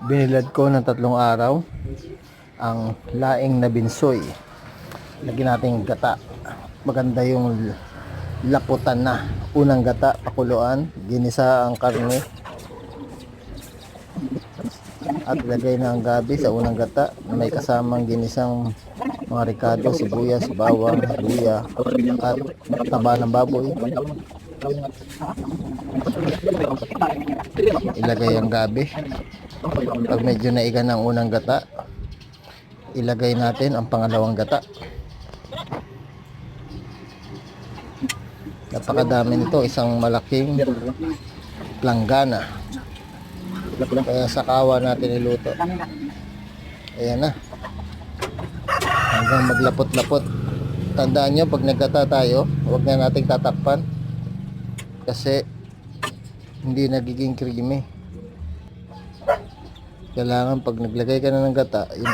Binilad ko ng 3 araw ang laing na binsoy. Lagyan natin gata. Maganda yung laputan na. Unang gata, pakuluan, ginisa ang karne. At lagay na ang gabi sa unang gata na may kasamang ginisang mga ricado, sibuyas, bawang, luya at taba ng baboy. Ilagay ang gabi. Pag medyo naiga ng unang gata, ilagay natin ang pangalawang gata. Napakadami nito, isang malaking planggana. Kaya sa kawa natin iluto. Ayan na. Hanggang maglapot-lapot. Tandaan nyo, pag nagkata tayo, huwag na nating tatakpan. Kasi hindi nagiging creamy. Kailangan pag naglagay ka na ng gata, yung